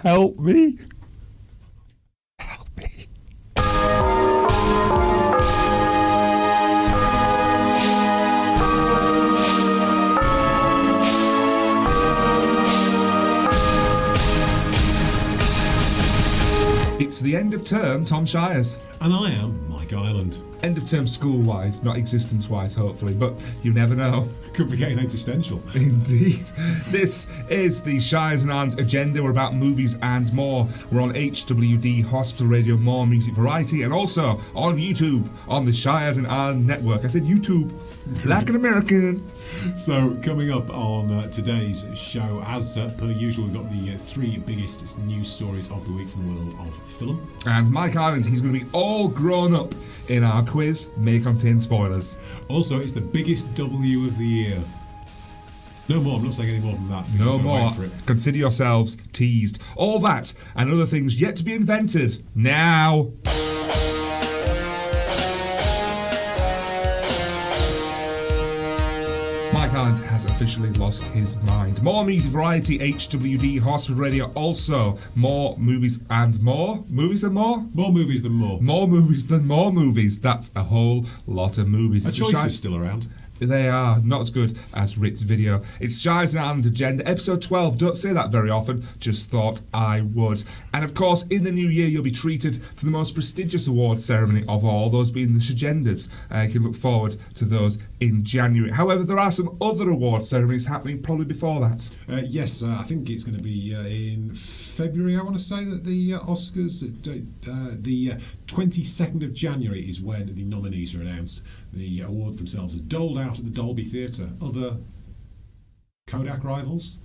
Help me. Help me. It's the end of term, Tom Shires. And I am Mike Ireland. End of term school-wise, not existence-wise, hopefully, but you never know. Could be getting existential. Indeed. This is the Shires and Ireland agenda. We're about movies and more. We're on HWD Hospital Radio, more music variety, and also on YouTube on the Shires and Ireland network. I said YouTube, like an American. So coming up on today's show, as per usual, we've got the three biggest news stories of the week from the world of film. And Mike Ireland, he's going to be all grown up in our quiz, may contain spoilers. Also, it's the biggest W of the year. No more, I'm not saying any more than that. No more. Consider yourselves teased. All that and other things yet to be invented now. Mike Ireland has officially lost his mind. More music variety, HWD Hospital Radio. Also, more movies and more. Movies and more? More movies than more. More movies than more movies. That's a whole lot of movies. A choice is still around. They are not as good as Rit's video. It's Shires and Ireland Agenda, episode 12. Don't say that very often, just thought I would. And of course, in the new year, you'll be treated to the most prestigious awards ceremony of all, those being the Shagendas. You can look forward to those in January. However, there are some other award ceremonies happening probably before that. Yes, I think it's going to be in February, I want to say, that the Oscars, the 22nd of January is when the nominees are announced. The awards themselves are doled out at the Dolby Theatre. Other Kodak rivals?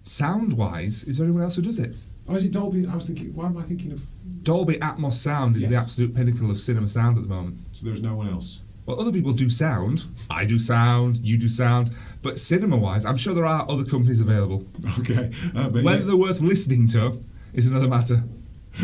Sound-wise, is there anyone else who does it? Oh, is it Dolby? I was thinking, why am I thinking of... Dolby Atmos sound is the absolute pinnacle of cinema sound at the moment. So there's no one else? Well, other people do sound. I do sound, you do sound. But cinema-wise, I'm sure there are other companies available. Okay. Whether they're worth listening to is another matter.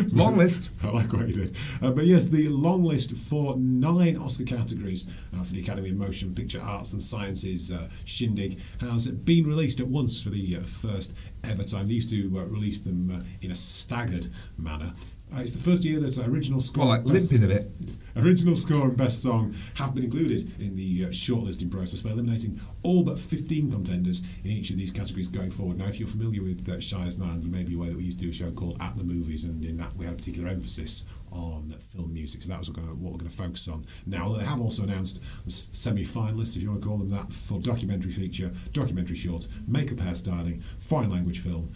Long list. I like what you did. But yes, the long list for 9 Oscar categories for the Academy of Motion Picture Arts and Sciences shindig has been released at once for the first ever time. They used to release them in a staggered manner. It's the first year that original score... Well, like limping a bit. Original score and best song have been included in the shortlisting process by eliminating all but 15 contenders in each of these categories going forward. Now, if you're familiar with Shires and Ireland, you may be aware that we used to do a show called At the Movies, and in that we had a particular emphasis on film music, so that was what we're going to focus on. Now, they have also announced semi-finalists, if you want to call them that, for documentary feature, documentary short, makeup hairstyling, foreign language film,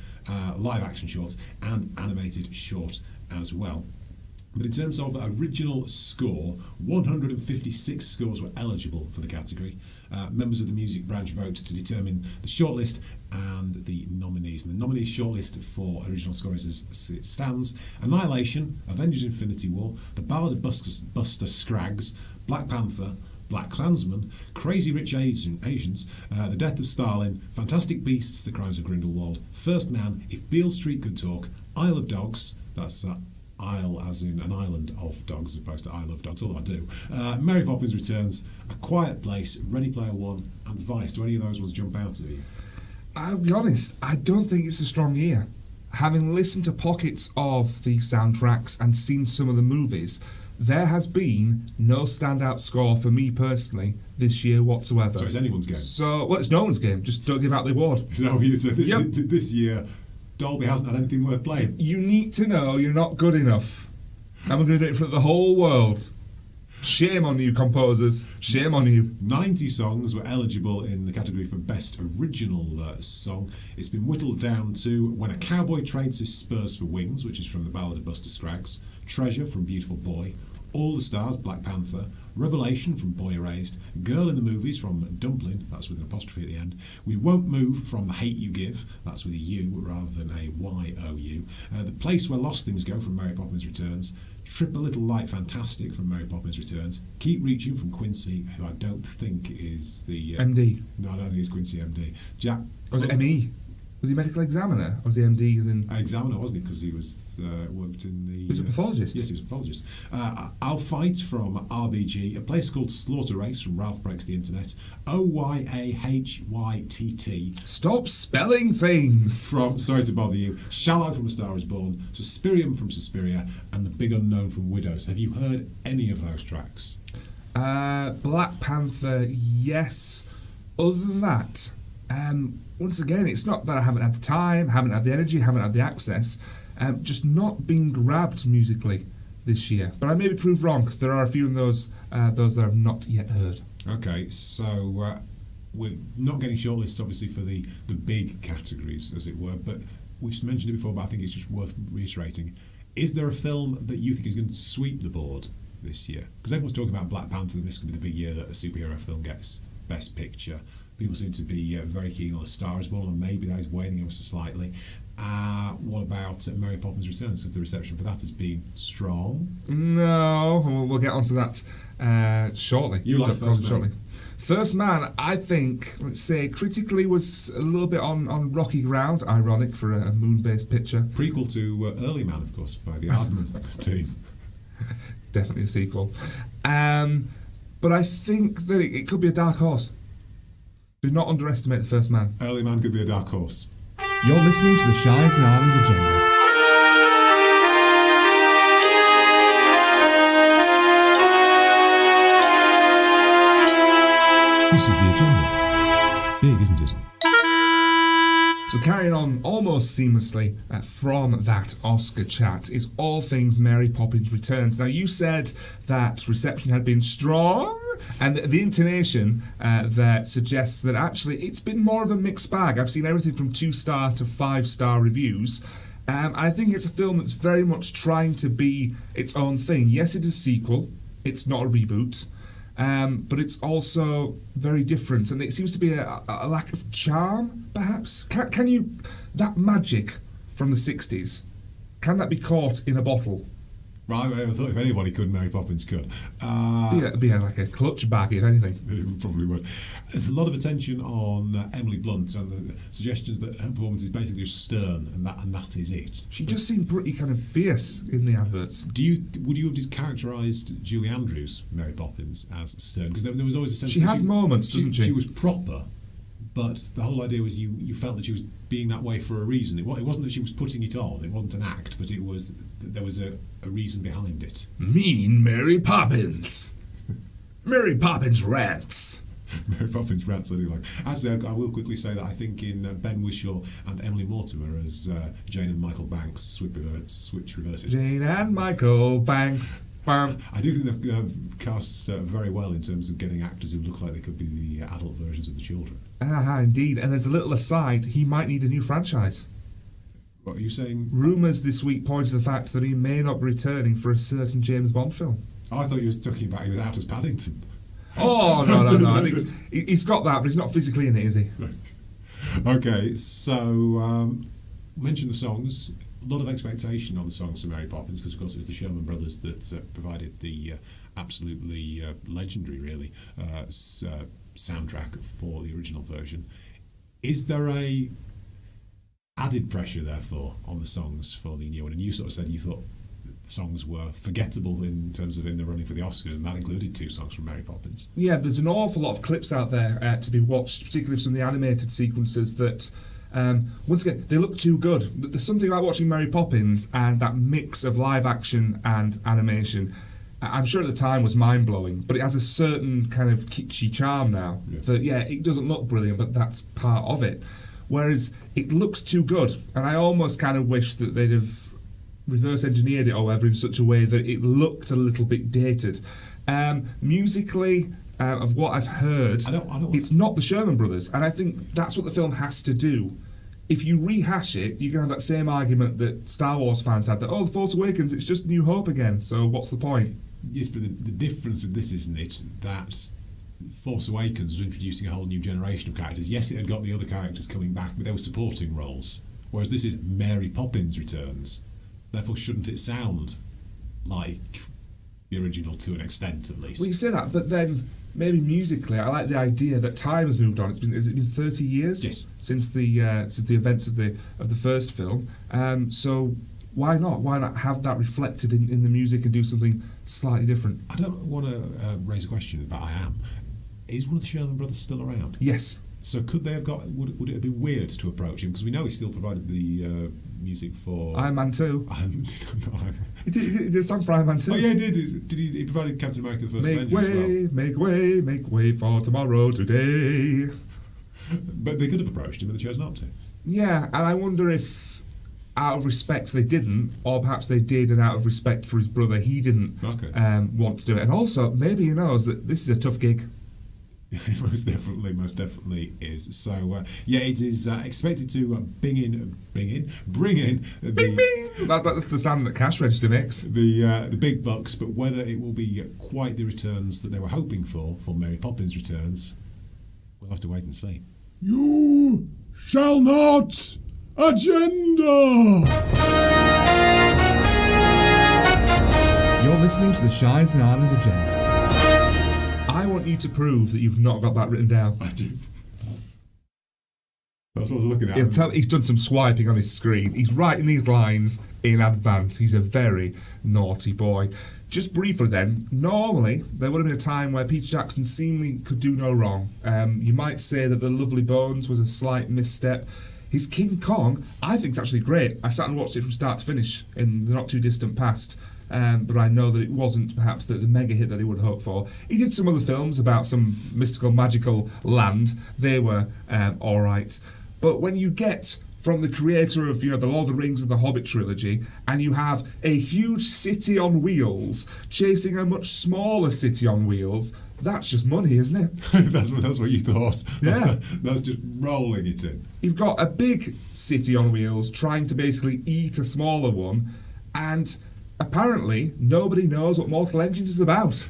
live action short, and animated short as well. But in terms of original score, 156 scores were eligible for the category. Members of the music branch vote to determine the shortlist and the nominees. And the nominees shortlist for original score is as it stands: Annihilation, Avengers Infinity War, The Ballad of Buster Scraggs, Black Panther, Black Klansman, Crazy Rich Asians, The Death of Stalin, Fantastic Beasts, The Crimes of Grindelwald, First Man, If Beale Street Could Talk, Isle of Dogs, that's Isle as in an island of dogs as opposed to Isle of Dogs, all I do. Mary Poppins Returns, A Quiet Place, Ready Player One, and Vice. Do any of those ones jump out at you? I'll be honest, I don't think it's a strong year. Having listened to pockets of the soundtracks and seen some of the movies, there has been no standout score for me personally this year whatsoever. So it's anyone's game? Well, it's no one's game. Just don't give out the award. Is that what you said? Yep. This year, Dolby hasn't had anything worth playing. You need to know you're not good enough. And we're going to do it for the whole world. Shame on you, composers. Shame on you. 90 songs were eligible in the category for Best Original Song. It's been whittled down to When a Cowboy Trades His Spurs for Wings, which is from The Ballad of Buster Scraggs, Treasure from Beautiful Boy, All the Stars, Black Panther, Revelation from Boy Erased, Girl in the Movies from Dumpling, that's with an apostrophe at the end, We Won't Move from The Hate You Give, that's with a U rather than a Y-O-U, The Place Where Lost Things Go from Mary Poppins Returns, Trip a Little Light Fantastic from Mary Poppins Returns, Keep Reaching from Quincy, who I don't think is the... MD. No, I don't think it's Quincy MD. Was it ME? Was he a medical examiner? Or was he MD as in... Examiner, wasn't he? Because he was worked in the... He was a pathologist? Yes, he was a pathologist. I'll Fight from RBG, a place called Slaughter Race from Ralph Breaks the Internet, OYAHYTT. Stop spelling things! From Sorry to Bother You, Shallow from A Star Is Born, Suspirium from Suspiria, and The Big Unknown from Widows. Have you heard any of those tracks? Black Panther, yes. Other than that, once again, it's not that I haven't had the time, haven't had the energy, haven't had the access, just not been grabbed musically this year. But I may be proved wrong, because there are a few of those that I've not yet heard. Okay, so we're not getting shortlisted, obviously, for the big categories, as it were, but we've mentioned it before, but I think it's just worth reiterating. Is there a film that you think is going to sweep the board this year? Because everyone's talking about Black Panther, and this could be the big year that a superhero film gets Best Picture. People seem to be very keen on A Star Is Born, and maybe that is waning ever so slightly. What about Mary Poppins Returns? Because the reception for that has been strong. No, we'll get onto that shortly. You like First Man? First Man, I think, let's say, critically was a little bit on rocky ground. Ironic for a moon-based picture. Prequel to Early Man, of course, by the Aardman team. Definitely a sequel. But I think that it could be a dark horse. Do not underestimate The First Man. Early Man could be a dark horse. You're listening to the Shires and Ireland Agenda. This is the agenda. Big, isn't it? So carrying on almost seamlessly from that Oscar chat is all things Mary Poppins Returns. Now, you said that reception had been strong, and the intonation there suggests that actually it's been more of a mixed bag. I've seen everything from 2-star to 5-star reviews. I think it's a film that's very much trying to be its own thing. Yes, it is a sequel. It's not a reboot. But it's also very different, and it seems to be a lack of charm, perhaps. Can you, that magic from the 60s, can that be caught in a bottle? Right, I thought if anybody could, Mary Poppins could. It'd be like a clutch bag, if anything. It probably would. There's a lot of attention on Emily Blunt and the suggestions that her performance is basically just stern, and that is it. She just seemed pretty kind of fierce in the adverts. Would you have characterised Julie Andrews' Mary Poppins as stern? Because there was always a sense she has moments, doesn't she? She was proper, but the whole idea was you felt that she was being that way for a reason. It wasn't that she was putting it on. It wasn't an act, but it was there was a reason behind it. Mean Mary Poppins. Mary Poppins rants. Mary Poppins rants, anyway. Actually, I will quickly say that I think in Ben Whishaw and Emily Mortimer as Jane and Michael Banks switch reverses. Jane and Michael Banks. I do think they've cast very well in terms of getting actors who look like they could be the adult versions of the children. Indeed. And there's a little aside, he might need a new franchise. What are you saying? Rumours this week point to the fact that he may not be returning for a certain James Bond film. Oh, I thought you were talking about he was out as Paddington. Oh, no. I think he's got that, but he's not physically in it, is he? Right. Okay, so mention the songs. A lot of expectation on the songs of Mary Poppins because, of course, it was the Sherman Brothers that provided the absolutely legendary, really, soundtrack for the original version. Is there a added pressure, therefore, on the songs for the new one? And you sort of said you thought the songs were forgettable in terms of in the running for the Oscars, and that included 2 songs from Mary Poppins. Yeah, there's an awful lot of clips out there to be watched, particularly some of the animated sequences that... once again, they look too good. There's something about watching Mary Poppins and that mix of live action and animation. I'm sure at the time was mind-blowing, but it has a certain kind of kitschy charm now. Yeah. It doesn't look brilliant, but that's part of it. Whereas it looks too good, and I almost kind of wish that they'd have reverse engineered it, however, in such a way that it looked a little bit dated. Musically... of what I've heard, it's not the Sherman Brothers, and I think that's what the film has to do. If you rehash it, you're going to have that same argument that Star Wars fans had, that, The Force Awakens, it's just New Hope again, so what's the point? Yes, but the difference with this, isn't it, that Force Awakens was introducing a whole new generation of characters. Yes, it had got the other characters coming back, but they were supporting roles, whereas this is Mary Poppins Returns. Therefore, shouldn't it sound like the original to an extent, at least. Well, you say that, but then maybe musically, I like the idea that time has moved on. Has it been 30 years? Yes. Since the events of the first film. So why not? Why not have that reflected in the music and do something slightly different? I don't want to raise a question, but I am. Is one of the Sherman brothers still around? Yes. So could they have got? Would it have been weird to approach him? Because we know he still provided the music for Iron Man 2. He did a song for Iron Man 2. Oh yeah, he did. Did he provided Captain America: The First Avenger as well? Make way for tomorrow today. But they could have approached him, and they chose not to. Yeah, and I wonder if, out of respect, they didn't, or perhaps they did, and out of respect for his brother, he didn't want to do it. And also, maybe he knows that this is a tough gig. most definitely is. So it is expected to bring in. Bing, bing. That's the sound that cash register makes. The big bucks, but whether it will be quite the returns that they were hoping for Mary Poppins Returns, we'll have to wait and see. You shall not agenda. You're listening to the Shires and Ireland Agenda. I want you to prove that you've not got that written down. I do. That's what I was looking at. He's done some swiping on his screen. He's writing these lines in advance. He's a very naughty boy. Just briefly then, normally there would have been a time where Peter Jackson seemingly could do no wrong. You might say that The Lovely Bones was a slight misstep. His King Kong, I think, is actually great. I sat and watched it from start to finish in the not too distant past. But I know that it wasn't perhaps the mega hit that he would hope for. He did some other films about some mystical, magical land. They were all right. But when you get from the creator of, the Lord of the Rings and the Hobbit trilogy, and you have a huge city on wheels chasing a much smaller city on wheels, that's just money, isn't it? that's what you thought. Yeah. That's just rolling it in. You've got a big city on wheels trying to basically eat a smaller one, and apparently nobody knows what Mortal Engines is about.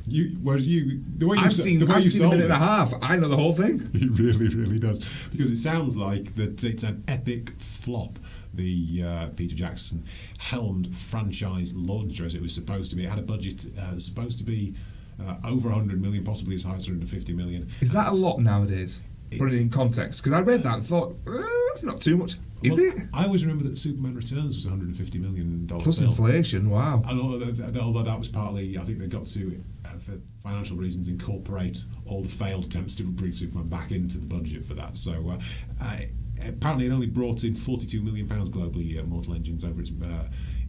I've seen a minute and a half. I know the whole thing. He really, really does. Because it sounds like that it's an epic flop. The Peter Jackson helmed franchise launcher, as it was supposed to be. It had a budget supposed to be over 100 million, possibly as high as 150 million. Is that a lot nowadays? Put it in context, because I read that and thought, that's not too much. Is it? I always remember that Superman Returns was a $150 million plus film. Inflation, wow. And although that was partly, I think they got to, for financial reasons, incorporate all the failed attempts to bring Superman back into the budget for that. So apparently it only brought in £42 million globally, Mortal Engines, over its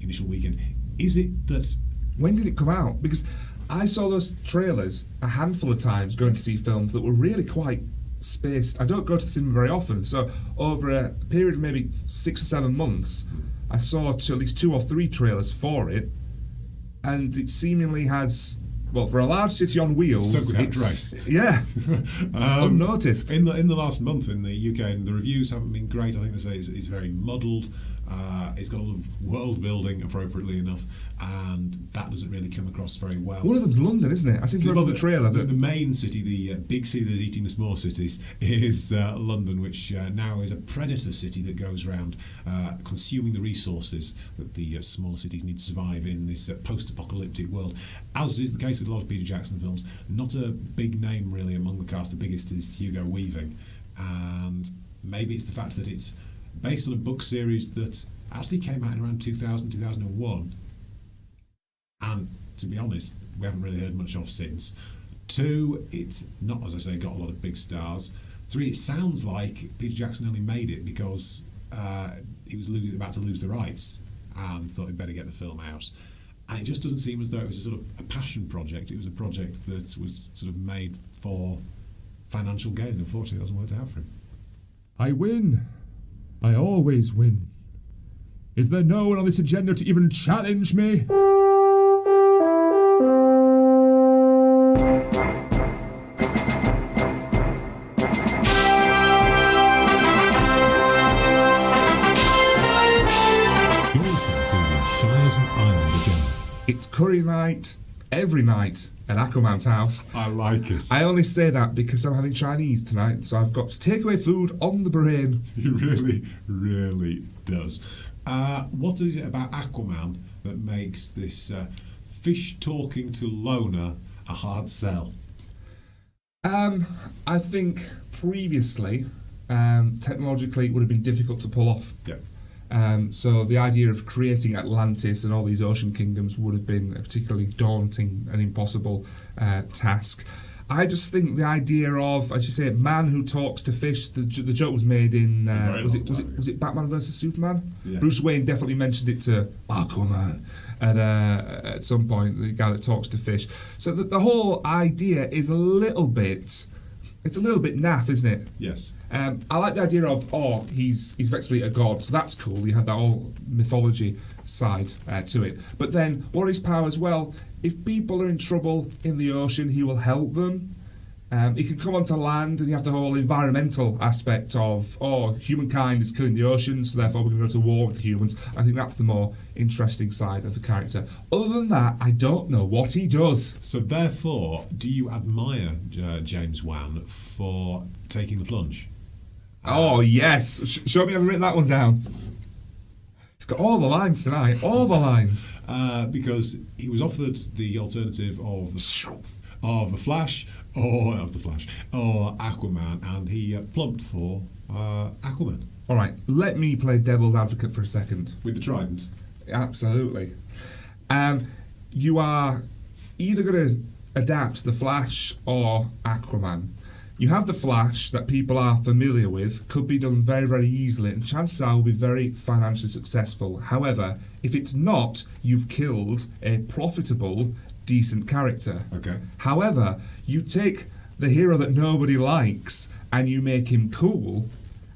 initial weekend. Is it that... When did it come out? Because I saw those trailers a handful of times going to see films that were really quite spaced. I don't go to the cinema very often, so over a period of maybe 6 or 7 months, I saw at least 2 or 3 trailers for it, and it seemingly has, well, for a large city on wheels, so good dress. Yeah, unnoticed. In the last month in the UK, and the reviews haven't been great. I think they say it's very muddled. It's got a lot of world building, appropriately enough, and that doesn't really come across very well. One of them's London, isn't it? I seem to remember the trailer. The main city, the big city that's eating the small cities, is London, which now is a predator city that goes around consuming the resources that the smaller cities need to survive in this post-apocalyptic world. As is the case with a lot of Peter Jackson films, not a big name really among the cast. The biggest is Hugo Weaving, and maybe it's the fact that it's based on a book series that actually came out in around 2000, 2001. And to be honest, we haven't really heard much of since. 2, it's not, as I say, got a lot of big stars. 3, it sounds like Peter Jackson only made it because he was about to lose the rights and thought he'd better get the film out. And it just doesn't seem as though it was a sort of a passion project. It was a project that was sort of made for financial gain. Unfortunately, it doesn't work out for him. I win. I always win. Is there no one on this agenda to even challenge me? You're listening to the Shires and Ireland Agenda. It's curry night every night at Aquaman's house. I like it. I only say that because I'm having Chinese tonight, so I've got to take away food on the brain. He really, really does. What is it about Aquaman that makes this fish talking to Lona a hard sell? I think previously, technologically, it would have been difficult to pull off. Yeah. So the idea of creating Atlantis and all these ocean kingdoms would have been a particularly daunting and impossible task. I just think the idea of, as you say, man who talks to fish. The joke was made in was it Batman versus Superman? Yeah. Bruce Wayne definitely mentioned it to Aquaman at some point. The guy that talks to fish. So the whole idea is a little bit naff, isn't it? Yes. I like the idea of he's effectively a god, so that's cool. You have that whole mythology side to it. But then, what are his powers? Well, if people are in trouble in the ocean, he will help them. He can come onto land, and you have the whole environmental aspect of humankind is killing the oceans, so therefore we're going to go to war with the humans. I think that's the more interesting side of the character. Other than that, I don't know what he does. So therefore, do you admire James Wan for taking the plunge? Oh yes, show me. I've written that one down. He's got all the lines tonight. All the lines. Because he was offered the alternative of the Flash, or that was the Flash, or Aquaman, and he plumped for Aquaman. All right, let me play devil's advocate for a second. With the trident. Absolutely. You are either going to adapt the Flash or Aquaman. You have the Flash that people are familiar with, could be done very, very easily, and chances are will be very financially successful. However, if it's not, you've killed a profitable, decent character. Okay. However, you take the hero that nobody likes and you make him cool,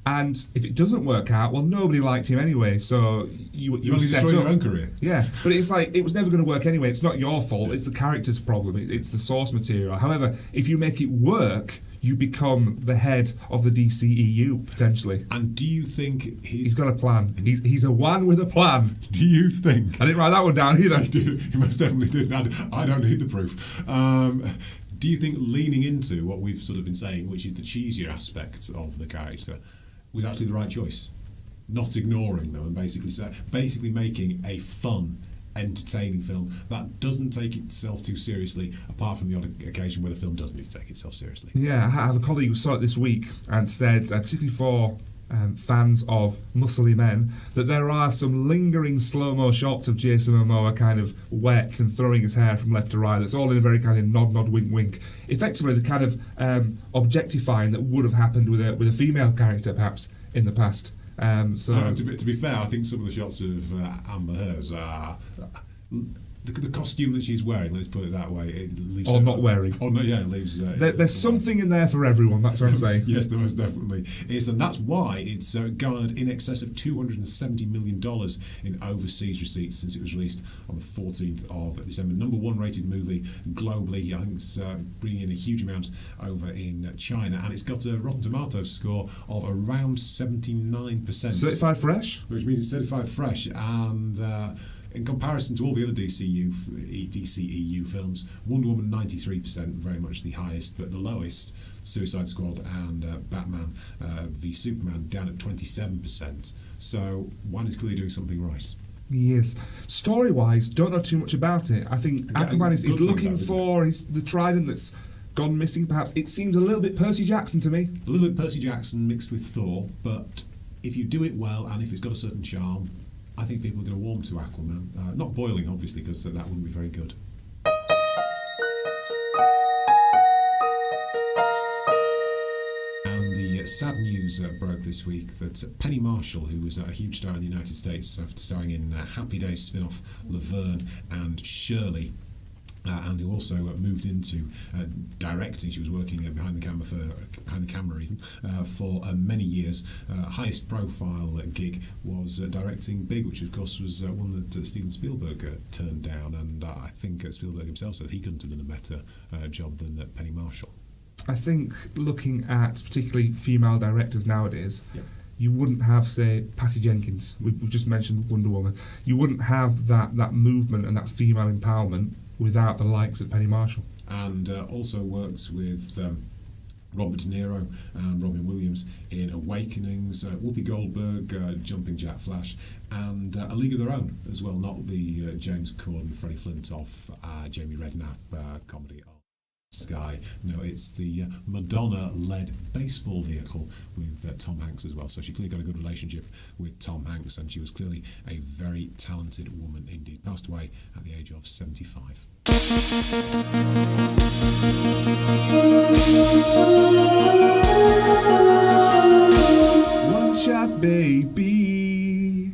and if it doesn't work out, well, nobody liked him anyway, so you only set destroyed up your own career. Yeah, but it's like, it was never going to work anyway. It's not your fault, it's the character's problem, it's the source material. However, if you make it work, you become the head of the DCEU, potentially. And do you think he's got a plan? He's a Wan with a plan. Do you think... I didn't write that one down either. He most definitely did. I don't need the proof. Do you think leaning into what we've sort of been saying, which is the cheesier aspect of the character, was actually the right choice? Not ignoring them and basically making a fun, entertaining film that doesn't take itself too seriously, apart from the odd occasion where the film does need to take itself seriously. Yeah, I have a colleague who saw it this week and said, particularly for fans of muscly men, that there are some lingering slow-mo shots of Jason Momoa kind of wet and throwing his hair from left to right. That's all in a very kind of nod, wink, wink. Effectively, the kind of objectifying that would have happened with a female character, perhaps, in the past. To be fair, I think some of the shots of Amber Heard's are... The costume that she's wearing, let's put it that way, it leaves or not wearing. Or not, yeah, it leaves. There's something in there for everyone. That's what I'm saying. Yes, there most definitely is, and that's why it's garnered in excess of $270 million in overseas receipts since it was released on the 14th of December. Number one rated movie globally. I think it's bringing in a huge amount over in China, and it's got a Rotten Tomatoes score of around 79%. Certified fresh, which means it's certified fresh, and. In comparison to all the other DCEU films, Wonder Woman 93%, very much the highest, but the lowest, Suicide Squad and Batman v Superman, down at 27%. So one is clearly doing something right. Yes. Story-wise, don't know too much about it. I think Aquaman is looking for the trident that's gone missing, perhaps. It seems a little bit Percy Jackson to me. A little bit Percy Jackson mixed with Thor, but if you do it well and if it's got a certain charm, I think people are going to warm to Aquaman. Not boiling, obviously, because that wouldn't be very good. And the sad news broke this week that Penny Marshall, who was a huge star in the United States, after starring in Happy Days spin-off Laverne and Shirley, and who also moved into directing. She was working behind the camera even for many years. Highest profile gig was directing Big, which of course was one that Steven Spielberg turned down, and I think Spielberg himself said he couldn't have done a better job than Penny Marshall. I think looking at particularly female directors nowadays, yep. You wouldn't have, say, Patty Jenkins. We've just mentioned Wonder Woman. You wouldn't have that movement and that female empowerment without the likes of Penny Marshall. And also works with Robert De Niro and Robin Williams in Awakenings, Whoopi Goldberg, Jumping Jack Flash, and A League of Their Own as well, not the James Corden, Freddie Flintoff, Jamie Redknapp comedy Sky. No, it's the Madonna-led baseball vehicle with Tom Hanks as well. So she clearly got a good relationship with Tom Hanks, and she was clearly a very talented woman indeed. Passed away at the age of 75. One shot, baby.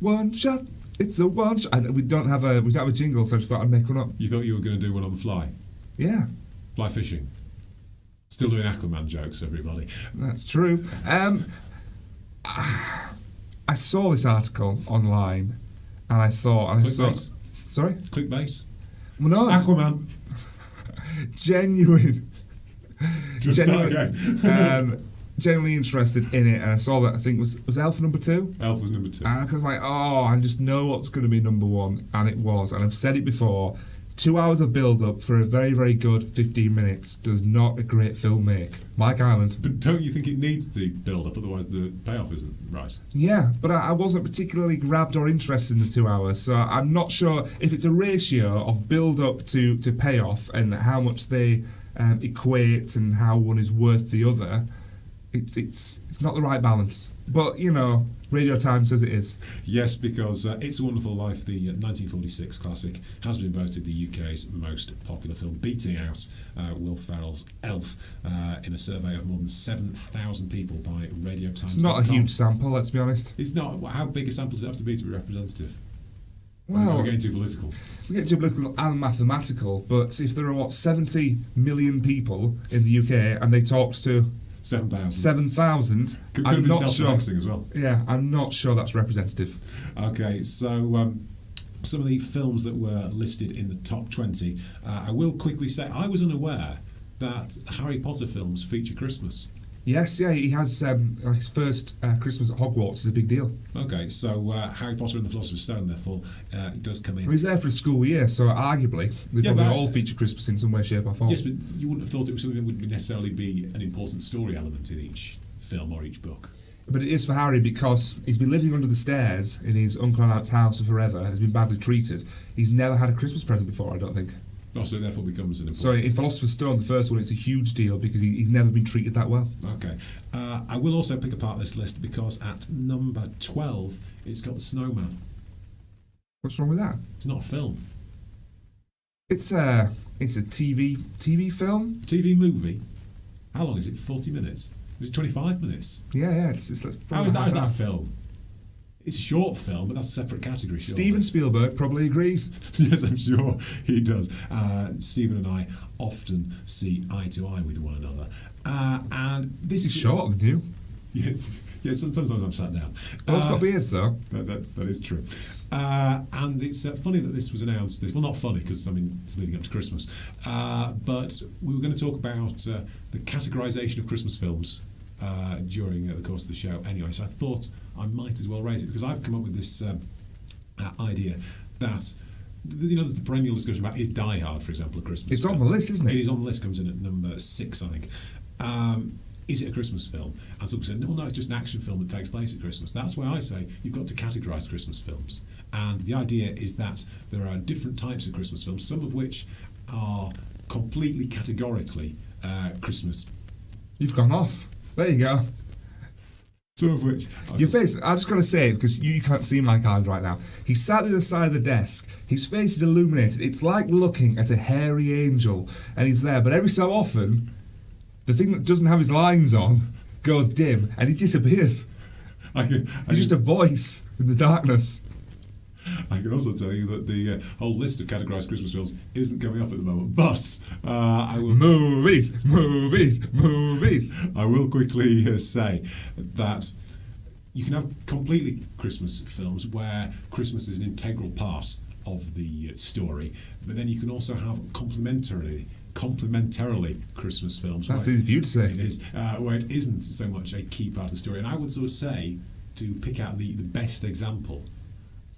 One shot. It's a one shot. We don't have a jingle, so I just thought I'd make one up. You thought you were going to do one on the fly? Yeah. Fly fishing. Still doing Aquaman jokes, everybody. That's true. I saw this article online, and I thought, Clickbait. Sorry? Clickbait. Well, no. Aquaman. Genuine. Just start again. Genuinely interested in it, and I saw that. I think was Elf number 2. Elf was number 2. And I was like, oh, I just know what's going to be number 1, and it was. And I've said it before. 2 hours of build-up for a very, very good 15 minutes does not a great film make. Mike Island. But don't you think it needs the build-up, otherwise the payoff isn't right? Yeah, but I wasn't particularly grabbed or interested in the 2 hours, so I'm not sure if it's a ratio of build-up to payoff and how much they equate and how one is worth the other. It's not the right balance. But, you know, Radio Time says it is. Yes, because It's a Wonderful Life, the 1946 classic, has been voted the UK's most popular film, beating out Will Ferrell's Elf in a survey of more than 7,000 people by Radio Time. It's not a huge sample, let's be honest. It's not. How big a sample does it have to be representative? Well, we're getting too political. We get too political and mathematical, but if there are, 70 million people in the UK and they talked to 7,000. Could I'm be not sure. As well. Yeah, I'm not sure that's representative. Okay, so some of the films that were listed in the top 20. I will quickly say I was unaware that Harry Potter films feature Christmas. Yes, yeah, he has his first Christmas at Hogwarts is a big deal. Okay, so Harry Potter and the Philosopher's Stone, therefore, it does come in. Well, he's there for a school year, so arguably they probably all feature Christmas in some way, shape or form. Yes, but you wouldn't have thought it was something that would necessarily be an important story element in each film or each book. But it is for Harry because he's been living under the stairs in his Uncle and Aunt's house for forever and has been badly treated. He's never had a Christmas present before, I don't think. Oh, so therefore becomes an important... So in Philosopher's Stone, the first one, it's a huge deal because he's never been treated that well. Okay. I will also pick apart this list because at number 12, it's got The Snowman. What's wrong with that? It's not a film. It's a TV film? TV movie? How long is it? 40 minutes? It's 25 minutes? Yeah. How is that a film? It's a short film, but that's a separate category. Surely. Steven Spielberg probably agrees. Yes, I'm sure he does. Stephen and I often see eye to eye with one another. And this is shorter than you. Yes, sometimes I'm sat down. Both got beards, though. That is true. And it's funny that this was announced. Well, not funny, because, it's leading up to Christmas. But we were going to talk about the categorisation of Christmas films during the course of the show anyway, so I thought I might as well raise it because I've come up with this idea that there's the perennial discussion about is Die Hard, for example, a Christmas It's film. on the list, isn't it? It is on the list, comes in at number 6, I think. Is it a Christmas film? And some say, no, it's just an action film that takes place at Christmas. That's why I say you've got to categorise Christmas films. And the idea is that there are different types of Christmas films, some of which are completely categorically Christmas. You've gone off. There you go. Some of which... Your face, I just got to say, because you can't see Mike Island right now, he's sat at the side of the desk, his face is illuminated, it's like looking at a hairy angel, and he's there, but every so often, the thing that doesn't have his lines on goes dim, and he disappears. He's just a voice in the darkness. I can also tell you that the whole list of categorised Christmas films isn't coming up at the moment, but I will... Movies! I will quickly say that you can have completely Christmas films where Christmas is an integral part of the story, but then you can also have complementarily Christmas films. That's easy for you to say. It is, where it isn't so much a key part of the story. And I would sort of say, to pick out the best example,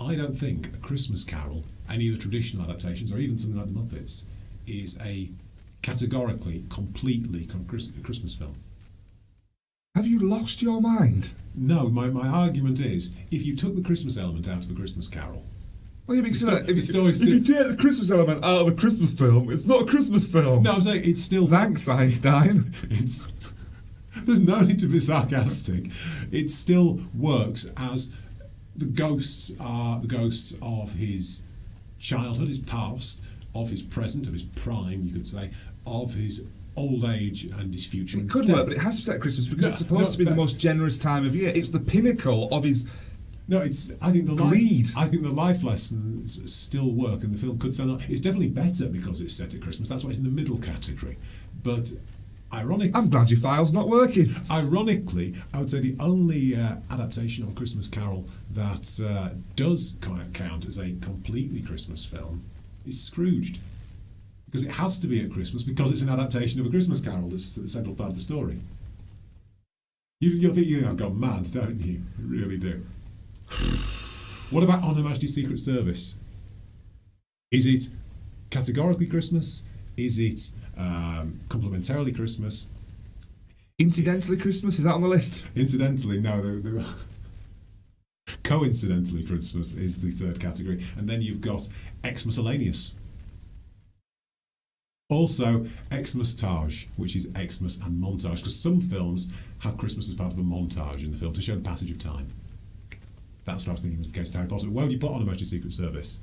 I don't think A Christmas Carol, any of the traditional adaptations, or even something like The Muppets, is a categorically, completely Christmas film. Have you lost your mind? No, my argument is, if you took the Christmas element out of A Christmas Carol... Well, you if the you take the Christmas element out of a Christmas film, it's not a Christmas film. No, I'm saying it's still... Thanks, Einstein. There's no need to be sarcastic. It still works as the ghosts are the ghosts of his childhood, his past, of his present, of his prime, you could say, of his old age and his future. It could work, but it has to be set at Christmas because it's supposed to be the most generous time of year. It's the pinnacle of his... No, it's. I think the greed. I think the life lessons still work, and the film could stand on. It's definitely better because it's set at Christmas. That's why it's in the middle category. But ironically, I'm glad your file's not working. Ironically, I would say the only adaptation of A Christmas Carol that does count as a completely Christmas film is Scrooged, because it has to be at Christmas because it's an adaptation of A Christmas Carol. That's the central part of the story. You think I've gone mad, don't you? You really do. What about On Her Majesty's Secret Service? Is it categorically Christmas? Is it complementarily Christmas? Incidentally Christmas? Is that on the list? Incidentally, no. Coincidentally Christmas is the third category. And then you've got Ex Miscellaneous. Also, Xmas-tage, which is Xmas and montage, because some films have Christmas as part of a montage in the film to show the passage of time. That's what I was thinking was the case with Harry Potter. Where would you put On Her Majesty's Secret Service?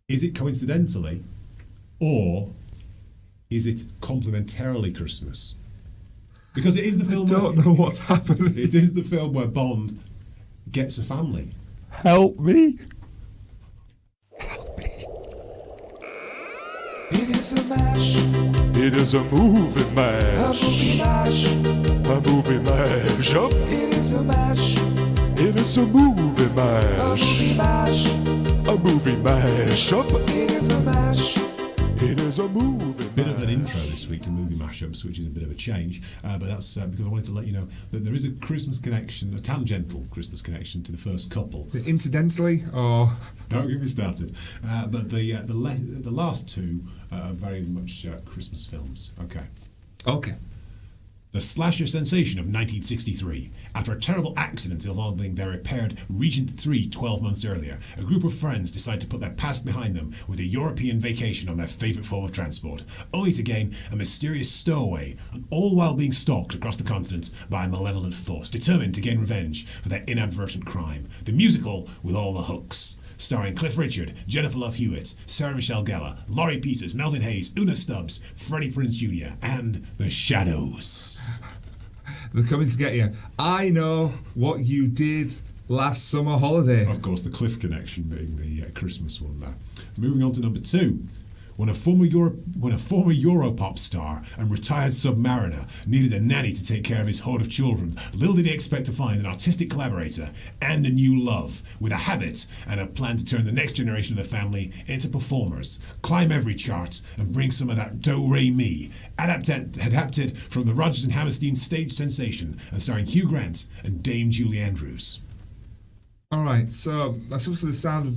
Is it coincidentally, or is it complementarily Christmas? Because it is the film. I don't know what's happening. It is the film where Bond gets a family. Help me. It is a mash. It is a movie mash. A movie mash. A movie mash. Up. It is a mash. It is a movie A mash. movie mash. A movie mash. Up. It is a mash. It is a movie Bit of an mash. intro this week to movie mashups, which is a bit of a change, but that's because I wanted to let you know that there is a Christmas connection, a tangential Christmas connection to the first couple. Incidentally, or... Don't get me started. But the last two are very much Christmas films. Okay. Okay. The slasher sensation of 1963. After a terrible accident involving their repaired Regent 3 12 months earlier, a group of friends decide to put their past behind them with a European vacation on their favourite form of transport, only to gain a mysterious stowaway, and all while being stalked across the continent by a malevolent force, determined to gain revenge for their inadvertent crime. The musical with all the hooks. Starring Cliff Richard, Jennifer Love Hewitt, Sarah Michelle Gellar, Laurie Peters, Melvin Hayes, Una Stubbs, Freddie Prinze Jr., and The Shadows. They're coming to get you. I know what you did last summer holiday. Of course, the Cliff connection being the Christmas one there. Moving on to number 2. When a former Europop star and retired submariner needed a nanny to take care of his horde of children, little did he expect to find an artistic collaborator and a new love, with a habit and a plan to turn the next generation of the family into performers, climb every chart, and bring some of that do-re-mi, adapted from the Rodgers and Hammerstein stage sensation, and starring Hugh Grant and Dame Julie Andrews. All right, so that's also the sound of...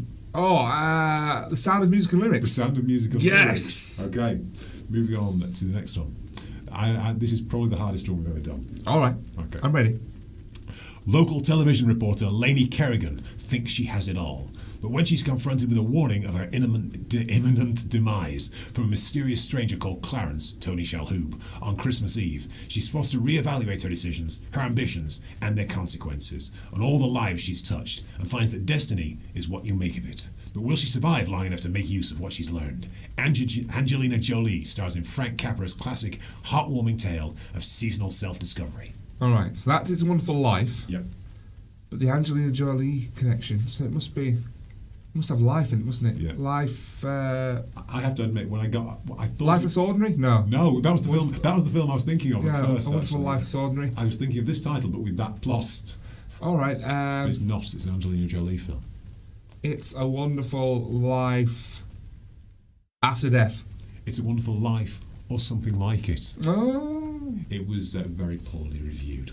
the Sound of Musical The Lyrics. Sound of Musical Yes! Lyrics. Okay, moving on to the next one. This is probably the hardest one we've ever done. All right, Okay. I'm ready. Local television reporter Lainey Kerrigan thinks she has it all. But when she's confronted with a warning of her imminent demise from a mysterious stranger called Clarence, Tony Shalhoub, on Christmas Eve, she's forced to reevaluate her decisions, her ambitions, and their consequences, on all the lives she's touched, and finds that destiny is what you make of it. But will she survive long enough to make use of what she's learned? Angelina Jolie stars in Frank Capra's classic, heartwarming tale of seasonal self-discovery. All right, so that's It's a Wonderful Life, Yep. but the Angelina Jolie connection, so it must have life in it, mustn't it? Yeah. Life... I have to admit, when I thought... Lifeless Ordinary? No. No, that was the film. That was the film I was thinking of Yeah, at first. A Wonderful actually. Lifeless Ordinary. I was thinking of this title, but with that plot. All right, But it's not. It's an Angelina Jolie film. It's a Wonderful Life After Death. It's a Wonderful Life, or something like it. Oh. It was very poorly reviewed.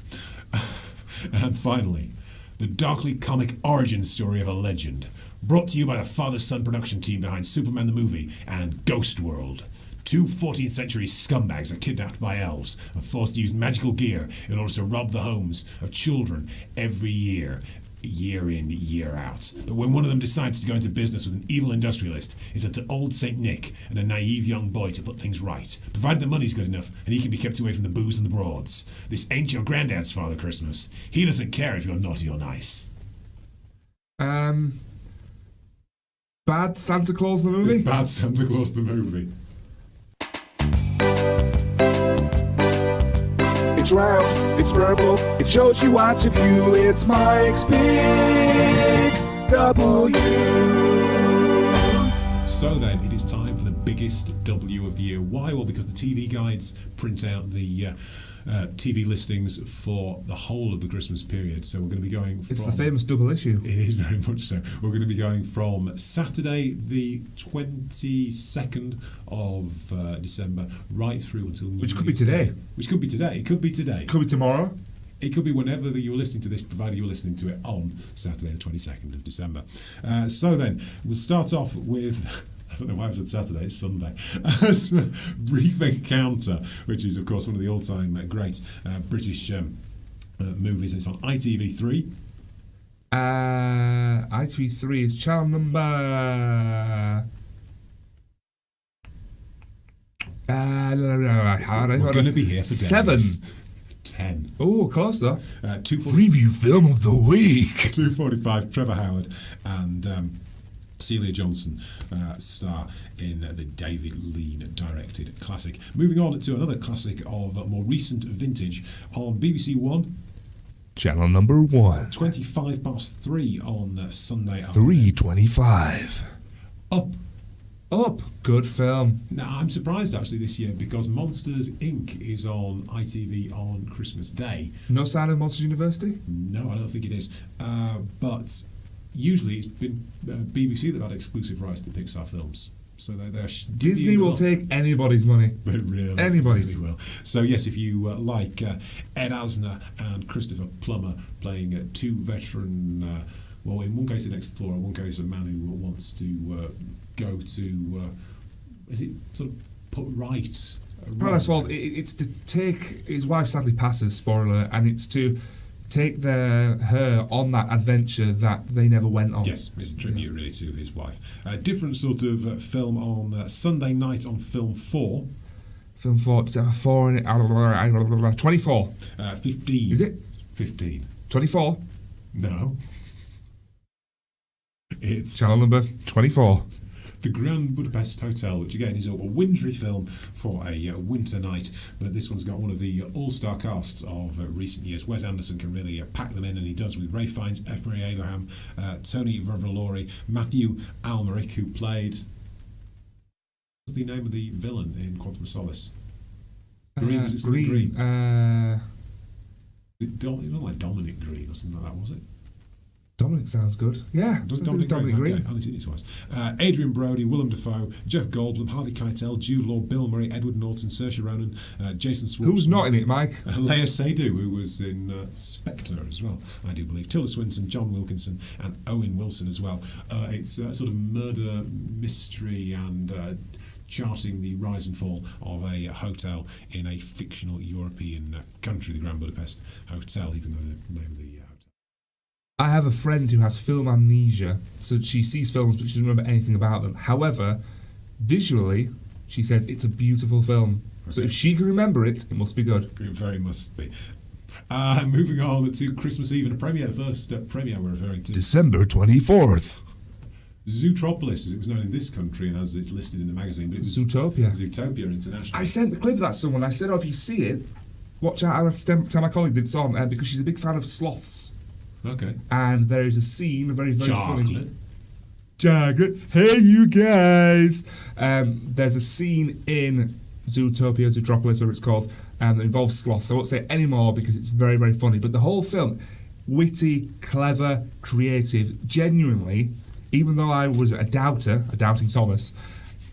And finally, the darkly comic origin story of a legend, brought to you by the father-son production team behind Superman the movie and Ghost World. Two 14th century scumbags are kidnapped by elves and forced to use magical gear in order to rob the homes of children every year. Year in, year out. But when one of them decides to go into business with an evil industrialist, it's up to old Saint Nick and a naive young boy to put things right, provided the money's good enough and he can be kept away from the booze and the broads. This ain't your granddad's Father Christmas. He doesn't care if you're naughty or nice. Bad Santa Claus the movie? Bad Santa Claus the movie. It's round, it's purple, it shows you what to view. It's Mike's Big W. So then, it is time for the biggest W of the year. Why? Well, because the TV guides print out the TV listings for the whole of the Christmas period. So we're going to be going from... It's the famous double issue. It is very much so. We're going to be going from Saturday, the 22nd of December, right through until New Which could be Year's today. Day. Which could be today. It could be today. Could be tomorrow. It could be whenever you're listening to this, provided you're listening to it on Saturday, the 22nd of December. So then, we'll start off with... I don't know why I said Saturday, it's Sunday. Brief Encounter, which is, of course, one of the all-time great British movies. It's on ITV3. ITV3 is channel number... We're going to be here for days. 7. 10. Oh, close though. 2:40 Review film of the week. 2:45. Trevor Howard and Celia Johnson star in the David Lean directed classic. Moving on to another classic of more recent vintage on BBC One. Channel number 1. 3:25 on Sunday afternoon. 3:25. Up. Good film. Now, I'm surprised actually this year because Monsters Inc. is on ITV on Christmas Day. No sign of Monsters University? No, I don't think it is. But usually it's been BBC that had exclusive rights to Pixar films. So they're Disney will take anybody's money. But really, anybody's. Really will. So yes, if you like Ed Asner and Christopher Plummer playing two veteran, well, in one case an explorer, in one case a man who wants to go to, is it sort of put right? Paradise Falls. It's to take his wife sadly passes. Spoiler, and it's to take her on that adventure that they never went on. Yes, it's a tribute really to his wife. A different sort of film on Sunday night on Film 4. Film 4, does it have a 4 in it? 24. 15. Is it? 15. 24? No. It's Channel number 24. The Grand Budapest Hotel, which again is a wintry film for a winter night, but this one's got one of the all-star casts of recent years. Wes Anderson can really pack them in, and he does, with Ray Fiennes, F. Murray Abraham, Tony Revolori, Matthew Almeric, who played... What's the name of the villain in Quantum of Solace? Green, was it something Green? It wasn't like Dominic Green or something like that, was it? Dominic sounds good. Yeah, does Dominic Green. Okay, only seen it twice. Adrian Brody, Willem Dafoe, Jeff Goldblum, Harvey Keitel, Jude Law, Bill Murray, Edward Norton, Saoirse Ronan, Jason Schwartzman. Who's not in it, Mike? Leia Seydoux, who was in Spectre as well, I do believe. Tilda Swinton, John Wilkinson, and Owen Wilson as well. It's a sort of murder mystery and charting the rise and fall of a hotel in a fictional European country, the Grand Budapest Hotel, even though the name of the hotel. I have a friend who has film amnesia, so she sees films but she doesn't remember anything about them. However, visually, she says it's a beautiful film. Okay. So if she can remember it, it must be good. It very must be. Moving on to Christmas Eve and a premiere, the first premiere we're referring to. December 24th. Zootropolis, as it was known in this country and as it's listed in the magazine. But it was Zootopia. Zootopia International. I sent the clip of that to someone. I said, if you see it, watch out. I have to tell my colleague that it's on because she's a big fan of sloths. Okay. And there is a scene, very, very funny. Chocolate. Hey, you guys. There's a scene in Zootopia, Zootropolis, whatever it's called, that involves sloths. I won't say it anymore because it's very, very funny. But the whole film, witty, clever, creative, genuinely, even though I was a doubting Thomas,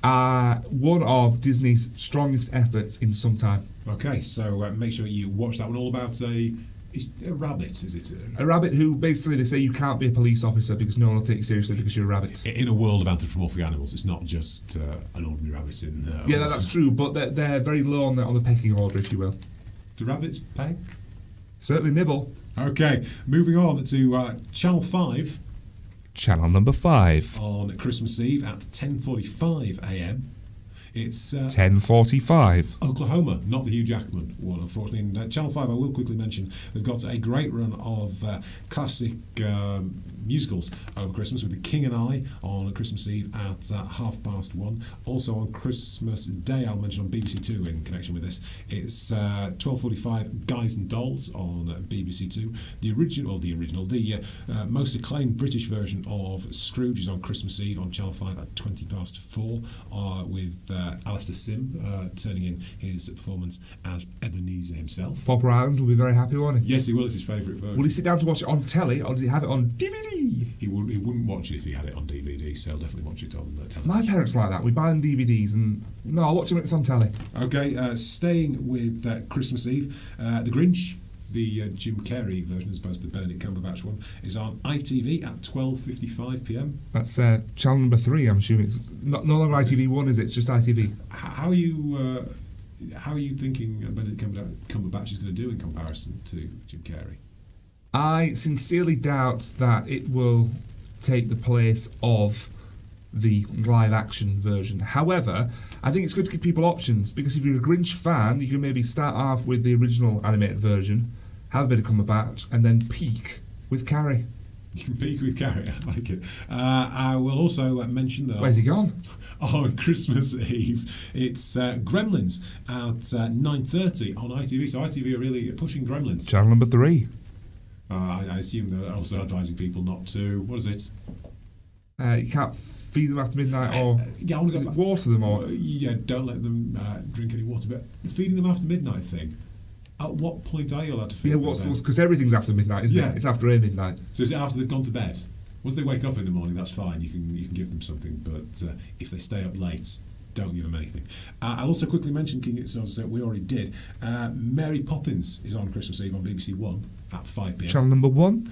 one of Disney's strongest efforts in some time. Okay, so make sure you watch that one. All about a It's a rabbit, is it? A rabbit who basically they say you can't be a police officer because no one will take you seriously because you're a rabbit. In a world of anthropomorphic animals, it's not just an ordinary rabbit in. Yeah, that's true, but they're very low on the pecking order, if you will. Do rabbits peck? Certainly nibble. Okay, moving on to Channel 5 Channel number 5. on Christmas Eve at 10:45 a.m. It's 10:45. Oklahoma, not the Hugh Jackman one, unfortunately. And Channel 5, I will quickly mention, they've got a great run of classic musicals over Christmas with The King and I on Christmas Eve at 1:30. Also on Christmas Day, I'll mention on BBC Two in connection with this, it's 12:45 Guys and Dolls on BBC Two. The most acclaimed British version of Scrooge is on Christmas Eve on Channel 5 at 4:20 with Alistair Sim turning in his performance as Ebenezer himself. Bob Ryland will be very happy, won't he? Yes, he will. It's his favourite version. Will he sit down to watch it on telly, or does he have it on DVD? He wouldn't watch it if he had it on DVD, so he'll definitely watch it on television. My parents like that. We buy them DVDs, and no, I'll watch them when it's on telly. Okay, staying with Christmas Eve, The Grinch, the Jim Carrey version as opposed to the Benedict Cumberbatch one, is on ITV at 12:55 p.m. That's channel number 3, I'm assuming. It's no longer ITV1, is it? It's just ITV. How are you thinking Benedict Cumberbatch is going to do in comparison to Jim Carrey? I sincerely doubt that it will take the place of the live-action version. However, I think it's good to give people options, because if you're a Grinch fan, you can maybe start off with the original animated version, have a bit of Cumberbatch, and then peak with Carrey. You can peak with Carrey, I like it. I will also mention that... Where's he gone? On Christmas Eve, it's Gremlins at 9:30 on ITV. So ITV are really pushing Gremlins. Channel number 3. I assume they're also advising people not to... What is it? You can't feed them after midnight, or yeah, I want to go back. Water them, or... Yeah, don't let them drink any water. But the feeding them after midnight thing, at what point are you allowed to feed them? Yeah, because everything's after midnight, isn't it? It's after a midnight. So is it after they've gone to bed? Once they wake up in the morning, that's fine. You can give them something. But if they stay up late, don't give them anything. I'll also quickly mention, as we already did, Mary Poppins is on Christmas Eve on BBC One at 5 p.m. Channel number 1.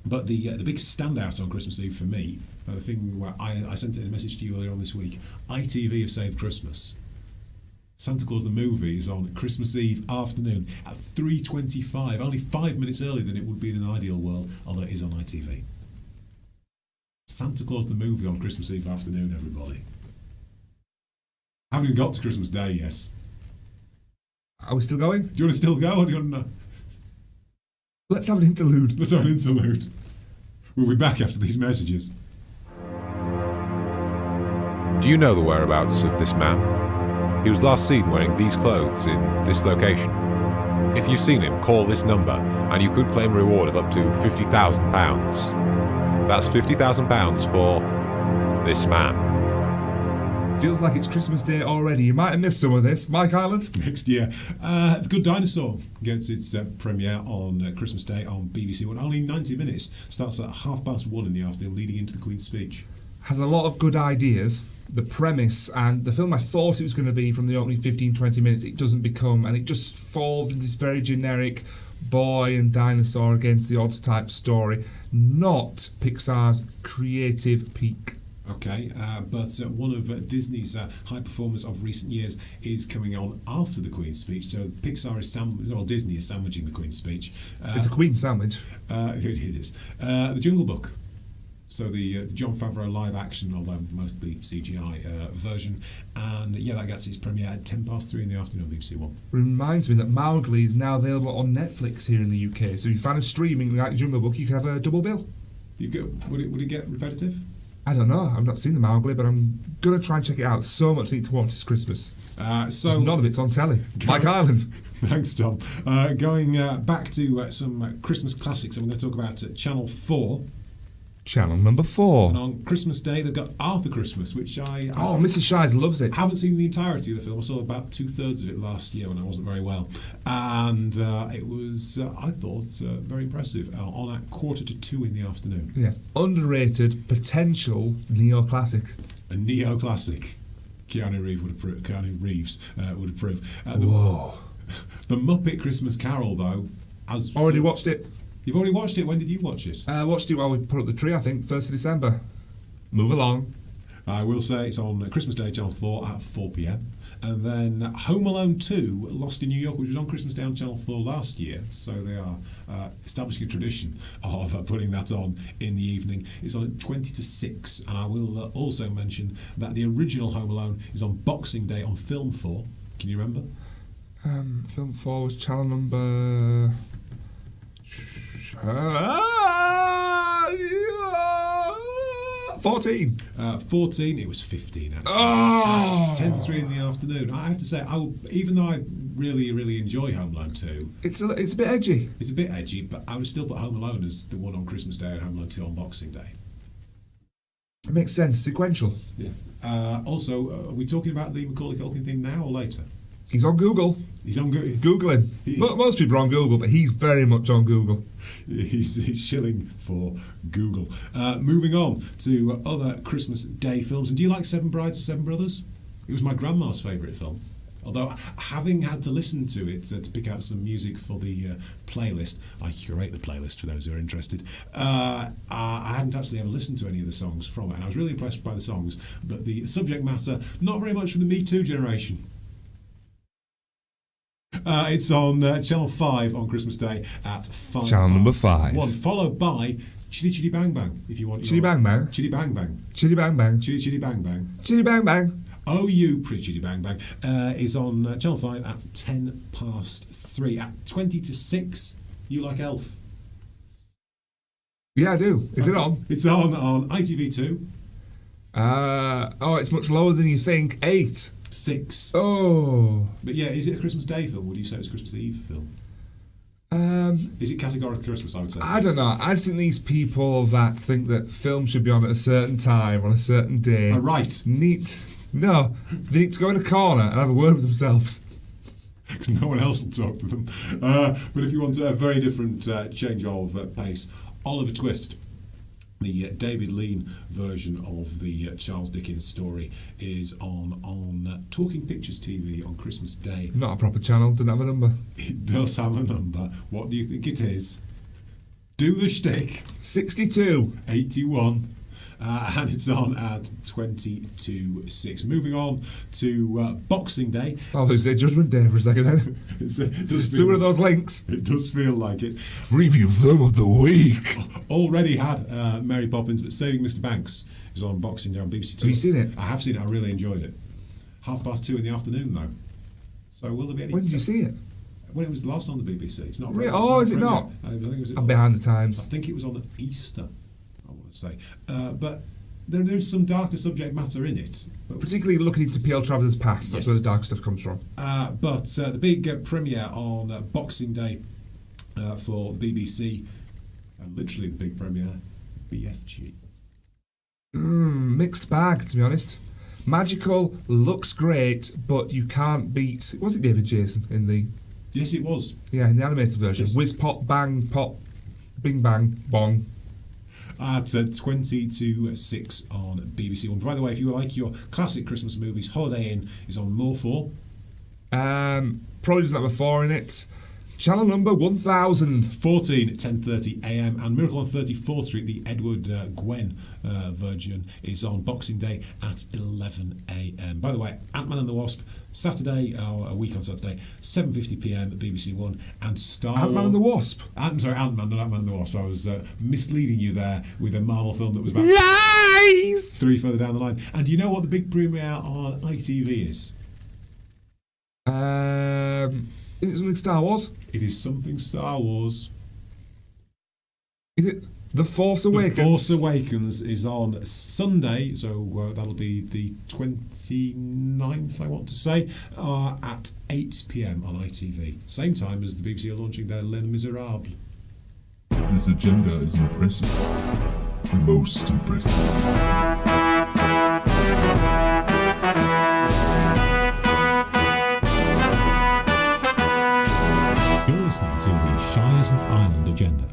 But the big standout on Christmas Eve for me, the thing where I sent it in a message to you earlier on this week, ITV have saved Christmas. Santa Claus the movie is on Christmas Eve afternoon at 3:25, only 5 minutes earlier than it would be in an ideal world, although it is on ITV. Santa Claus the movie on Christmas Eve afternoon, everybody. Haven't even got to Christmas Day yet. Are we still going? Do you want to still go, or do you want to... Let's have an interlude. Let's have an interlude. We'll be back after these messages. Do you know the whereabouts of this man? He was last seen wearing these clothes in this location. If you've seen him, call this number and you could claim a reward of up to £50,000. That's £50,000 for this man. Feels like it's Christmas Day already. You might have missed some of this. Mike Island? Next year. The Good Dinosaur gets its premiere on Christmas Day on BBC One. Only 90 minutes. Starts at 1:30 in the afternoon, leading into the Queen's speech. Has a lot of good ideas. The premise and the film I thought it was going to be from the opening 15-20 minutes, it doesn't become, and it just falls into this very generic boy and dinosaur against the odds type story. Not Pixar's creative peak. Okay, but one of Disney's high performers of recent years is coming on after the Queen's speech. So Disney is sandwiching the Queen's speach. It's a Queen sandwich. It is. The Jungle Book. So the Jon Favreau live action, although mostly CGI version, and that gets its premiere at 3:10 in the afternoon on BBC One. Reminds me that Mowgli is now available on Netflix here in the UK. So if you're a fan of streaming like Jungle Book, you can have a double bill. Would it get repetitive? I don't know. I've not seen the Mowgli, but I'm gonna try and check it out. So much need to watch this Christmas. So none of it's on telly. Mike Island. Thanks, Tom. Going back to some Christmas classics, I'm going to talk about Channel 4. Channel number 4. And on Christmas Day, they've got Arthur Christmas, which Mrs. Shires loves it. I haven't seen the entirety of the film. I saw about 2/3 of it last year when I wasn't very well. And it was, I thought, very impressive. On at 1:45 in the afternoon. Yeah. Underrated, potential neo-classic. A neo-classic. Keanu Reeves would approve. Whoa. The Muppet Christmas Carol, though, as Already watched it. You've already watched it. When did you watch it? Watched it while we put up the tree, I think, 1st of December. Move along. I will say it's on Christmas Day, Channel 4 at 4 p.m. And then Home Alone 2, Lost in New York, which was on Christmas Day on Channel 4 last year. So they are establishing a tradition of putting that on in the evening. It's on at 20 to 6. And I will also mention that the original Home Alone is on Boxing Day on Film 4. Can you remember? Film 4 was channel number... 14. 14, it was 15 actually. Oh! 10 to 3 in the afternoon. I have to say, even though I really enjoy Home Alone 2, It's a bit edgy. it's a bit edgy, but I would still put Home Alone as the one on Christmas Day and Home Alone 2 on Boxing Day. It makes sense. Sequential. Yeah. Also, are we talking about the Macaulay Culkin thing now or later? He's on Google. He's on Google. Google him. Most people are on Google, but he's very much on Google. He's shilling for Google. Moving on to other Christmas Day films. And do you like Seven Brides for Seven Brothers? It was my grandma's favourite film. Although, having had to listen to it to pick out some music for the playlist, I curate the playlist for those who are interested. I hadn't actually ever listened to any of the songs from it, and I was really impressed by the songs. But the subject matter, not very much from the Me Too generation. It's on Channel 5 on Christmas Day at 5. Channel number 5. 1, followed by Chitty Chitty Bang Bang, if you want. Chitty Bang Bang. Chitty Bang Bang. Chitty Bang Bang. Chitty Chitty Bang Bang. Chitty Bang Bang. Oh, You Pretty Chitty Bang Bang is on Channel 5 at 10 past 3. At 20 to 6, you like Elf? Yeah, I do. Is it on? It's on ITV2. It's much lower than you think. 8. 6. Oh. But yeah, is it a Christmas Day film? Would you say it's a Christmas Eve film? Is it categorically Christmas, I would say? I don't know. I just think these people that think that film should be on at a certain time, on a certain day... right. No, they need to go in a corner and have a word with themselves. Because no one else will talk to them. But if you want a very different change of pace, Oliver Twist, the David Lean version of the Charles Dickens story, is on Talking Pictures TV on Christmas Day. Not a proper channel, doesn't have a number. It does have a number. What do you think it is? Do the shtick. 62. 81. And it's on at 20 to 6. Moving on to Boxing Day. I thought you said Judgment Day for a second then. It does Do one of those links. It does feel like it. Review Film of the Week. Already had Mary Poppins, but Saving Mr. Banks is on Boxing Day on BBC Two. Have you seen it? I have seen it. I really enjoyed it. 2:30 in the afternoon, though. So will there be any... When did you see it? When it was last on the BBC. It's not... Really? it's Oh, is it premiere. not? I think it was... I'm behind the times. I think it was on Easter, I want to say. But there's some darker subject matter in it. But Particularly looking into P.L. Travers' past. That's Yes. where the dark stuff comes from. But the big premiere on Boxing Day for the BBC, literally the big premiere, BFG. Mixed bag, to be honest. Magical, looks great, but you can't beat... Was it David Jason in the... Yes, it was. Yeah, in the animated version. Yes. Whiz, pop, bang, pop, bing, bang, bong. At 20 to 6 on BBC One. By the way, if you like your classic Christmas movies, Holiday Inn is on More 4. Probably doesn't have a 4 in it. Channel number 1000. 14 at 10:30 a.m. and Miracle on 34th Street, the Edward Gwen version, is on Boxing Day at 11 a.m. By the way, Ant-Man and the Wasp, Saturday, or a week on Saturday, 7:50 p.m. at BBC One, and Star Wars... Ant-Man and the Wasp. Ant-Man, not Ant-Man and the Wasp. I was misleading you there with a Marvel film that was about Lies! 3 further down the line. And do you know what the big premiere on ITV is? Is it something Star Wars? It is something Star Wars. Is it The Force Awakens? The Force Awakens is on Sunday, so that'll be the 29th, I want to say, at 8 p.m. on ITV. Same time as the BBC are launching their Les Miserables. This agenda is impressive. Most impressive. You're listening to the Shires and Island Agenda.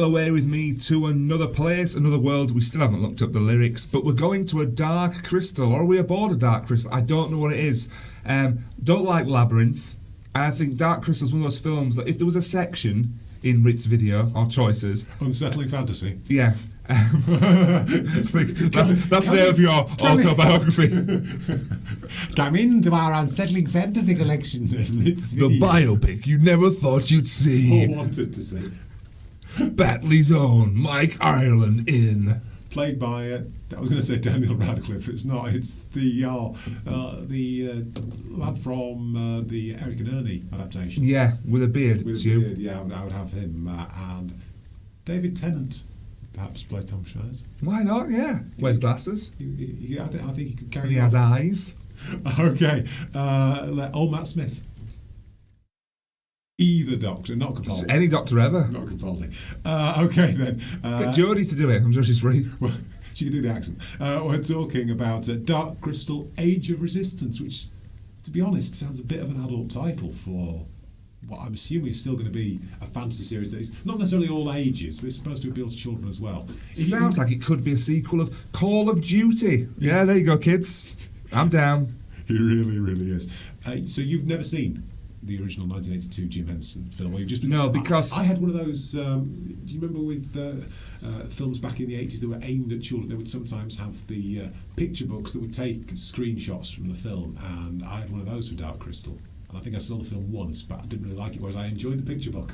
away with me to another place, another world. We still haven't looked up the lyrics, but we're going to a dark crystal, or are we aboard a dark crystal? I don't know what it is. Don't like Labyrinth, and I think Dark Crystal's one of those films that if there was a section in Rit's video, or choices... Unsettling fantasy. Yeah. That's the name of your autobiography. Come into our unsettling fantasy collection. The biopic you never thought you'd see. Or wanted to see. Batley's own Mike Ireland in. Played by, I was going to say Daniel Radcliffe. It's not. It's the lad from the Eric and Ernie adaptation. Yeah, with a beard. With a beard, yeah, I would have him. And David Tennant. Perhaps play Tom Shires. Why not? Yeah. Wears glasses. I think he could carry. And he has eyes. Okay. Old Matt Smith. Either doctor, not Capaldi. Any doctor ever. Not Capaldi. Okay then. Get Jodie to do it. I'm sure she's free. Well, she can do the accent. We're talking about Dark Crystal: Age of Resistance, which, to be honest, sounds a bit of an adult title for what I'm assuming is still going to be a fantasy series that is not necessarily all ages, but it's supposed to appeal to children as well. Sounds like it could be a sequel of Call of Duty. Yeah, there you go, kids. I'm down. It really, really is. So you've never seen the original 1982 Jim Henson film? Or you've just been, no, because... I had one of those... do you remember with films back in the 80s that were aimed at children? They would sometimes have the picture books that would take screenshots from the film, and I had one of those for Dark Crystal. And I think I saw the film once, but I didn't really like it, whereas I enjoyed the picture book.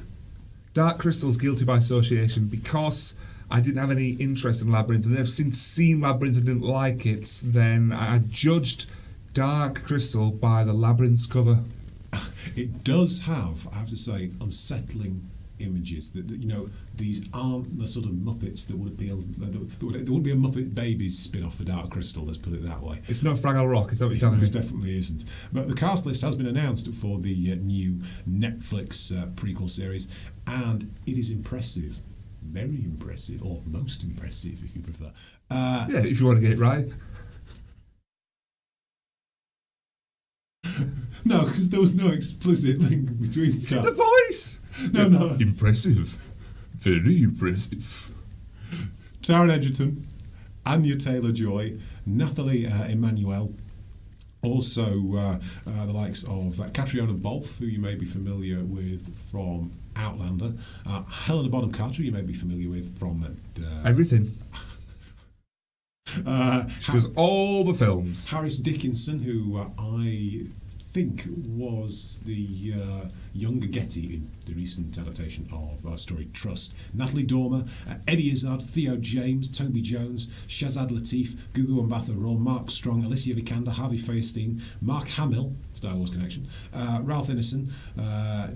Dark Crystal's guilty by association because I didn't have any interest in Labyrinth, and I've since seen Labyrinth and didn't like it, then I judged Dark Crystal by the Labyrinth's cover. It does have, I have to say, unsettling images. That you know, these aren't the sort of Muppets that would appeal. There wouldn't be a Muppet Babies spin-off for Dark Crystal. Let's put it that way. It's no Fraggle Rock. Is that what you're telling me? It definitely isn't. But the cast list has been announced for the new Netflix prequel series, and it is impressive, very impressive, or most impressive, if you prefer. Yeah, if you want to get it right. No, because there was no explicit link between stuff. The voice! No. Impressive. Very impressive. Taron Egerton, Anya Taylor-Joy, Nathalie Emmanuel, also the likes of Catriona Balfe, who you may be familiar with from Outlander, Helena Bonham Carter, you may be familiar with from... Everything. She does all the films. Harris Dickinson, who I think was the younger Getty in the recent adaptation of our story Trust. Natalie Dormer, Eddie Izzard, Theo James, Toby Jones, Shazad Latif, Gugu Mbatha-Raw, Mark Strong, Alicia Vikander, Harvey Fierstein, Mark Hamill, Star Wars Connection, Ralph Ineson,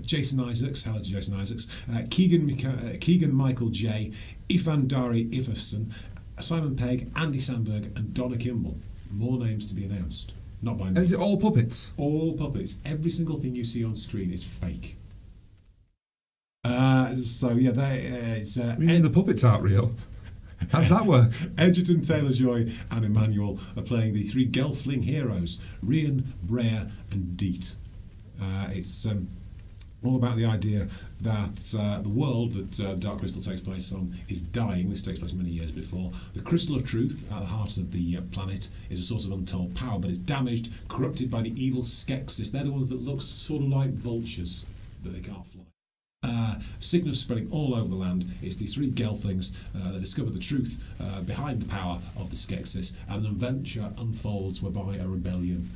Jason Isaacs, hello to Jason Isaacs, Keegan Michael J, Ifan Dari Ifefson, Simon Pegg, Andy Samberg, and Donna Kimball. More names to be announced. Not by me. And is it all puppets? All puppets. Every single thing you see on screen is fake. So yeah, the puppets aren't real. How does that work? Egerton, Taylor-Joy, and Emmanuel are playing the three Gelfling heroes: Rian, Brea, and Deet. It's all about the idea that the world that Dark Crystal takes place on is dying. This takes place many years before. The Crystal of Truth, at the heart of the planet, is a source of untold power, but it's damaged, corrupted by the evil Skeksis. They're the ones that look sort of like vultures, but they can't fly. Sickness spreading all over the land. It's these three Gelflings that discover the truth behind the power of the Skeksis, and an adventure unfolds whereby a rebellion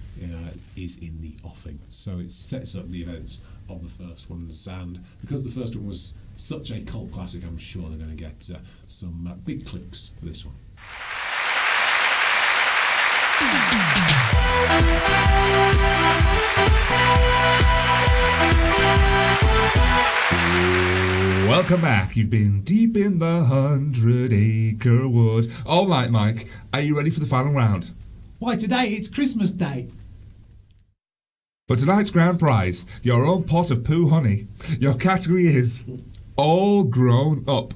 is in the offing. So it sets up the events of the first ones, and because the first one was such a cult classic, I'm sure they're going to get some big clicks for this one. Welcome back. You've been deep in the 100-acre wood. All right, Mike, are you ready for the final round? Why, today it's Christmas Day. For tonight's grand prize, your own pot of poo honey, your category is All Grown Up.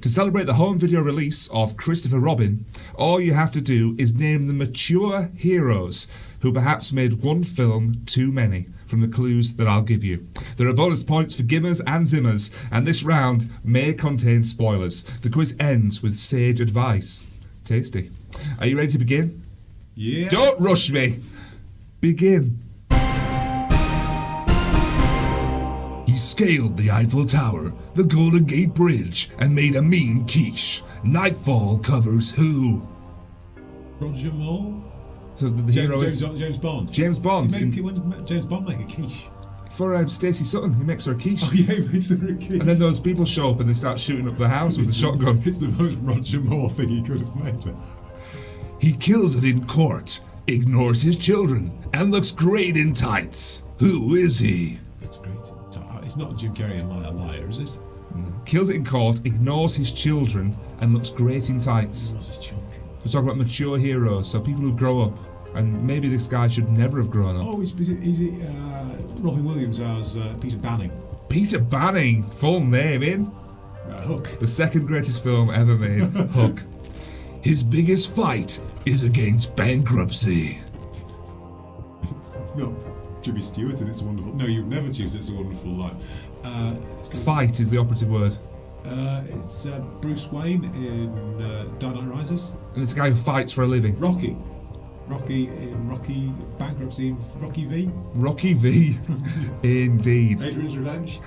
To celebrate the home video release of Christopher Robin, all you have to do is name the mature heroes who perhaps made one film too many from the clues that I'll give you. There are bonus points for gimmers and zimmers, and this round may contain spoilers. The quiz ends with sage advice. Tasty. Are you ready to begin? Yeah. Don't rush me. Begin. He scaled the Eiffel Tower, the Golden Gate Bridge, and made a mean quiche. Nightfall covers who? Roger Moore? So the hero is James Bond. James Bond. When did James Bond make a quiche? For Stacey Sutton, he makes her a quiche. Oh yeah, he makes her a quiche. And then those people show up and they start shooting up the house with the shotgun. It's the most Roger Moore thing he could have made. He kills it in court, ignores his children, and looks great in tights. Who is he? That's great. It's not Jim Carrey and Liar Liar, is it? Kills it in court, ignores his children, and looks great in tights. Ignores his children. We're talking about mature heroes, so people who grow up. And maybe this guy should never have grown up. Oh, is it Robin Williams as Peter Banning? Peter Banning, full name in? Hook. The second greatest film ever made, Hook. His biggest fight is against bankruptcy. It's not Jimmy Stewart and It's a Wonderful... No, you'd never choose It's a Wonderful Life. Fight is the operative word. It's Bruce Wayne in Dark Knight Rises. And it's a guy who fights for a living. Rocky in Rocky Bankruptcy in Rocky V. Rocky V. Indeed. Adrian's Revenge.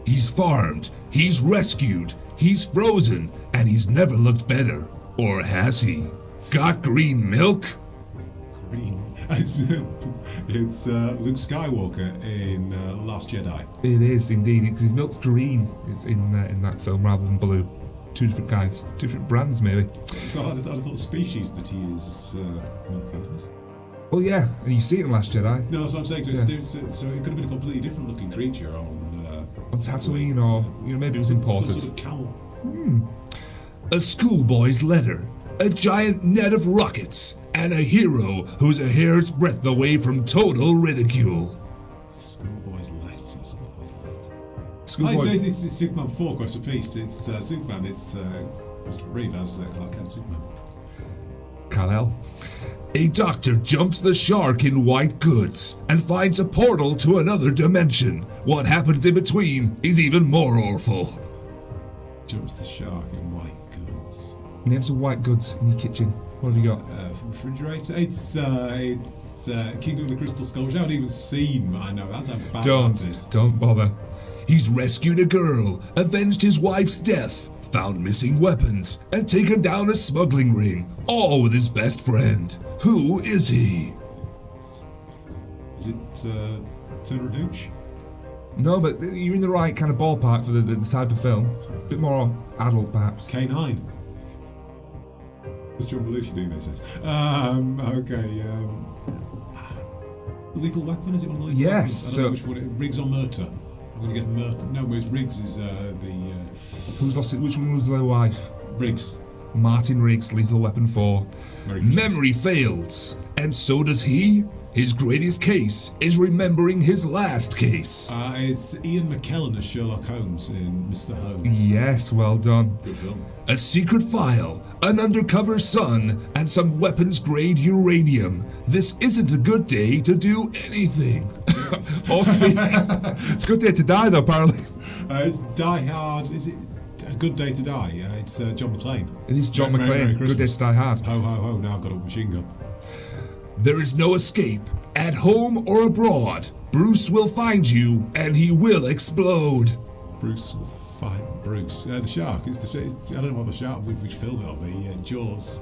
He's farmed, he's rescued, he's frozen, and he's never looked better. Or has he? Got green milk? Green. It's Luke Skywalker in Last Jedi. It is indeed, because his milk's green is in that film rather than blue. Two different kinds, two different brands maybe. So I thought the species that he is milk, isn't it? Well, yeah, and you see it in Last Jedi. No, that's what I'm saying. So, Yeah. so it could have been a completely different looking creature on Tatooine, or maybe it was imported. some sort of camel. A schoolboy's letter, a giant net of rockets, and a hero who's a hair's breadth away from total ridicule. Schoolboy's letter. Schoolboy. It's Superman 4 Quest for Peace. It's Superman. It's Mr. Reeve as Clark Kent Superman. Kal-El. A doctor jumps the shark in white goods and finds a portal to another dimension. What happens in between is even more awful. Jumps the shark in white goods. Name some white goods in your kitchen. What have you got? Refrigerator. It's Kingdom of the Crystal Skull, which I haven't even seen. I know that's how bad that is. Don't bother. He's rescued a girl, avenged his wife's death, found missing weapons, and taken down a smuggling ring, all with his best friend. Who is he? Is it Turner and Hooch? No, but you're in the right kind of ballpark for the type of film. A bit more adult, perhaps. K9. What's John Belushi doing this? Okay. Lethal Weapon? Is it one of the lethal Yes, weapons? I don't know which one. Riggs or Murta? I'm going to guess Murta. No, Riggs is Who's lost it? Which one was their wife? Riggs. Martin Riggs, Lethal Weapon 4. Memory fails, and so does he. His greatest case is remembering his last case. It's Ian McKellen as Sherlock Holmes in Mr. Holmes. Yes, well done. Good film. A secret file, an undercover son, and some weapons-grade uranium. This isn't a good day to do anything. Or speak. It's a good day to die, though, apparently. It's Die Hard. Is it A Good Day to Die? It's John McClane. It is John Merry McClane. Good day Christmas. to die hard. Ho, ho, ho, now I've got a machine gun. There is no escape. At home or abroad, Bruce will find you, and he will explode. Bruce will fight Bruce. The shark. It's I don't know what the shark, which film it'll be. Jaws.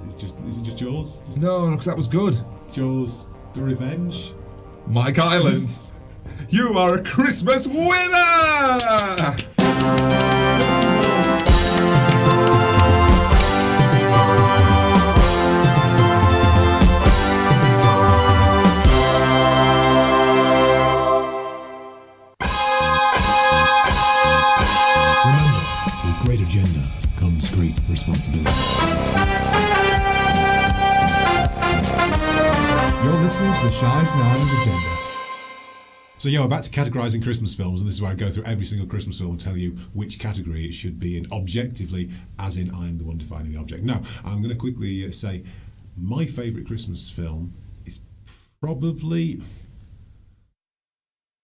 Is it just Jaws? No, because that was good. Jaws, The Revenge. Mike Islands, you are a Christmas winner! With great agenda comes great responsibility. You're listening to the Shires and Islands Agenda. So yeah, we're back to categorising Christmas films, and this is where I go through every single Christmas film and tell you which category it should be in objectively, as in I'm the one defining the object. Now, I'm going to quickly say my favourite Christmas film is probably...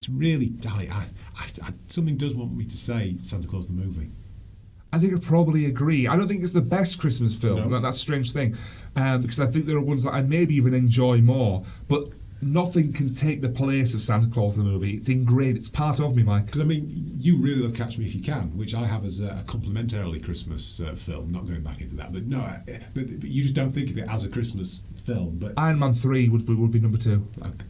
It's really... something does want me to say Santa Claus the movie. I think I probably agree. I don't think it's the best Christmas film. No. That's a strange thing. Because I think there are ones that I maybe even enjoy more. But nothing can take the place of Santa Claus the movie. It's ingrained. It's part of me, Mike. Because, I mean, you really love Catch Me If You Can, which I have as a complementarily Christmas film, not going back into that. But no, but you just don't think of it as a Christmas film. But Iron Man 3 would be number 2. Okay.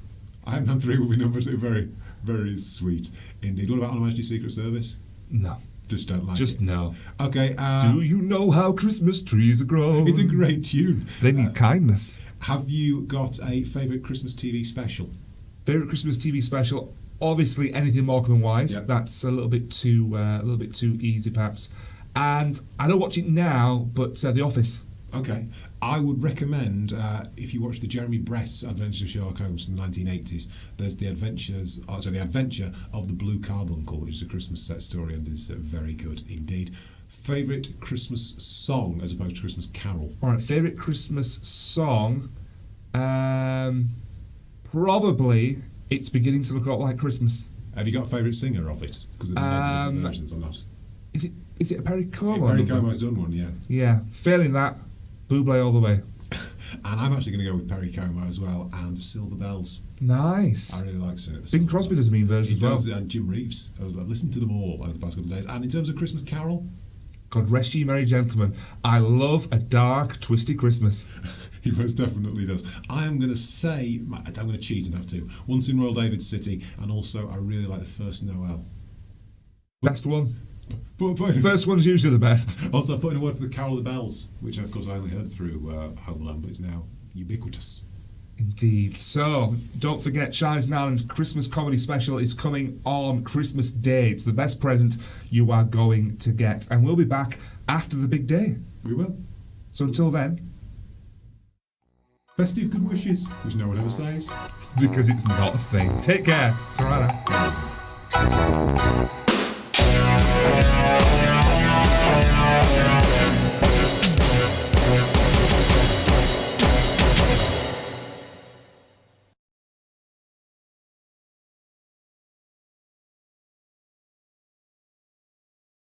Iron Man 3 will be number 2. Very, very sweet indeed. What about On Her Majesty's Secret Service? No. Just don't like it. Just no. Okay. Do you know how Christmas trees are grown? It's a great tune. They need kindness. Have you got a favourite Christmas TV special? Favourite Christmas TV special? Obviously, anything Morecambe and Wise. Yep. That's a little bit too easy, perhaps. And I don't watch it now, but The Office. Okay. I would recommend, if you watch the Jeremy Brett Adventures of Sherlock Holmes from the 1980s, there's the Adventure of the Blue Carbuncle, which is a Christmas set story and is very good indeed. Favourite Christmas song as opposed to Christmas carol? All right, favourite Christmas song? Probably It's Beginning to Look a Lot Like Christmas. Have you got a favourite singer of it? Because there are different versions or not. Is it a Perry Como? Perry Como's done one, yeah. Yeah, failing that, Bublé all the way. And I'm actually going to go with Perry Como as well, and Silver Bells. Nice. I really like it. Bing Crosby does a mean version as well. He does, and Jim Reeves. I've listened to them all over the past couple of days. And in terms of Christmas carol? God rest ye merry gentlemen. I love a dark, twisty Christmas. He most definitely does. I'm going to say, I'm going to cheat and have two. Once in Royal David City, and also I really like the first Noel. Best one. But First one's usually the best. Also, putting a word for the Carol of the Bells, which of course I only heard through Home Alone, but it's now ubiquitous. Indeed. So, don't forget, Shires and Ireland Christmas Comedy Special is coming on Christmas Day. It's the best present you are going to get. And we'll be back after the big day. We will. So until then... Festive good wishes, which no one ever says. Because it's not a thing. Take care. Ta-ra.